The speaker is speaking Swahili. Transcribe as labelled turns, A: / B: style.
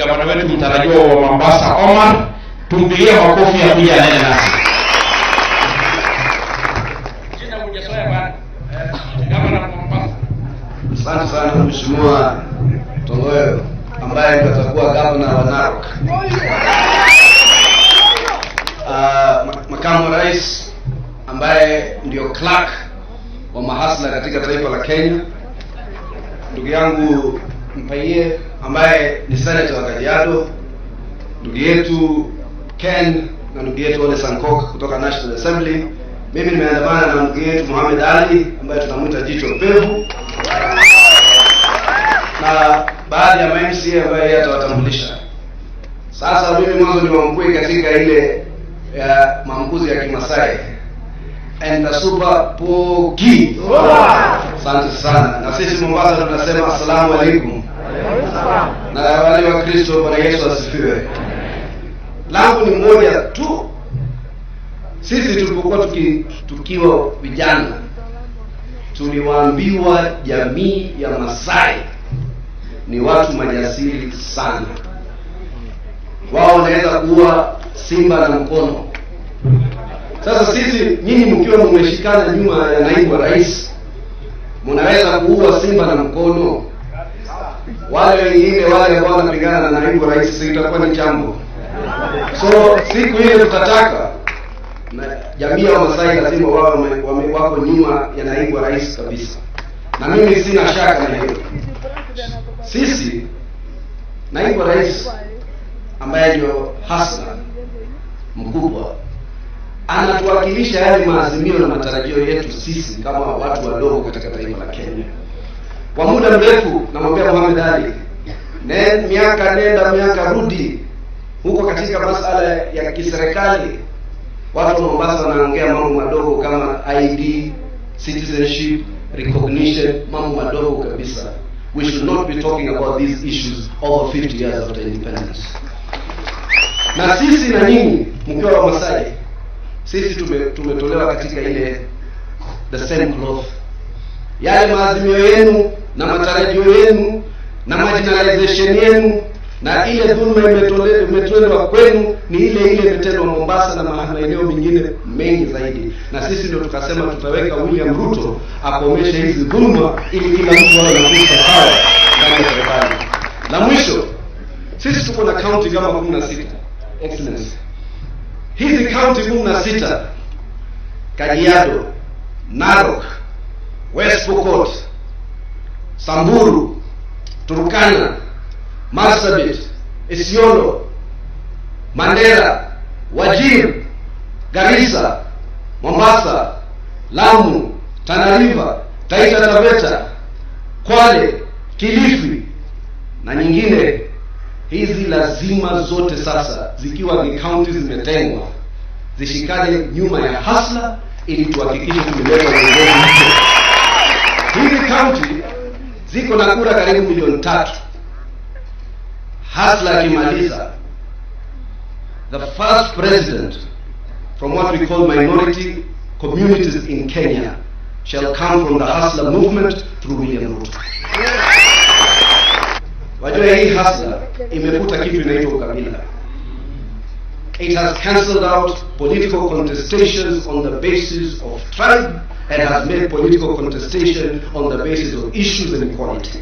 A: Gavana wetu mtarajiwa wa Mombasa Omar, tumpigie makofi ya kuja nene nasi. Jina hujazoea bana. Gavana wa Mombasa.
B: Asante sana Mheshimiwa Tongoyo ambaye atakuwa gavana wa Narok. Makamu wa Rais ambaye ndio clerk wa mahasla katika taifa la Kenya. Ndugu yangu Mpaie ambaye ni senator wa Kajiado. Ndugu yetu Ken na ndugu yetu Ole Sankok kutoka National Assembly. Mimi nimeandamana na ndugu yetu Mohamed Ali ambaye tunamuita jicho pevu. Na baadhi ya MCA ambaye yeye atawatambulisha. Sasa mimi mwanzo ni wamkui katika ile maamkuzi ya Kimasai. And super pogi. Asante sana. Na sisi Mombasa tunasema asalamu alaykum. Na wale wa Kristo, Bwana Yesu asifiwe. Langu ni moja tu. Sisi tulipokuwa tukiwa vijana tuliwaambiwa jamii ya Masai ni watu majasiri sana. Wao wanaweza kuua simba na mkono. Sasa sisi nyinyi mkiwa mmeshikana nyuma ya naibu wa rais, mnaweza kuua simba na mkono. Wale wengine wale ambao wanapigana na naibu wa rais itakuwa ni jambo. So siku ile tutataka na jamii ya Masai lazima wako nyuma ya naibu wa rais kabisa. Na mimi sina shaka na hiyo. Sisi naibu wa rais ambaye ndio hasa mkubwa anatuwakilisha yale maazimio na matarajio yetu sisi kama watu wadogo katika taifa la Kenya. Kwa muda mrefu namwambia Mohamed Ali, miaka nenda miaka rudi huko katika masuala ya kiserikali, watu wa Mombasa wanaongea mambo madogo kama ID, citizenship, recognition, mambo madogo kabisa. We should not be talking about these issues over 50 years after independence. Na sisi na nyinyi mkiwa wa Masai, sisi tumetolewa katika ile the same cloth. Yale maazimio yenu na matarajio yenu na marginalization yenu na ile dhulma imetolewa kwenu ni ile imetendwa Mombasa na maeneo mengine mengi zaidi. Na sisi ndio tukasema tutaweka William Ruto akomeshe hizi dhulma ili kila mtu awe na fursa sawa ndani ya serikali. La mwisho, sisi tuko na county kama 16. Excellence. Hizi county 16, Kajiado, Narok, West Pokot, Samburu, Turkana, Marsabit, Isiolo, Mandera, Wajir, Garissa, Mombasa, Lamu, Tana River, Taita Taveta, Kwale, Kilifi na nyingine. Hizi lazima zote sasa zikiwa ni counties zimetengwa zishikane nyuma ya hasla ili tuhakikishe tumeleta uongozi mpya. Hizi county ziko na kura karibu milioni 3. Hasla akimaliza, the first president from what we call minority communities in Kenya shall come from the Hasla movement through William Ruto. Wajua hii Hasla imefuta kitu inaitwa ukabila. It has cancelled out political contestations on the basis of tribe and has made political contestation on the basis of issues and equality.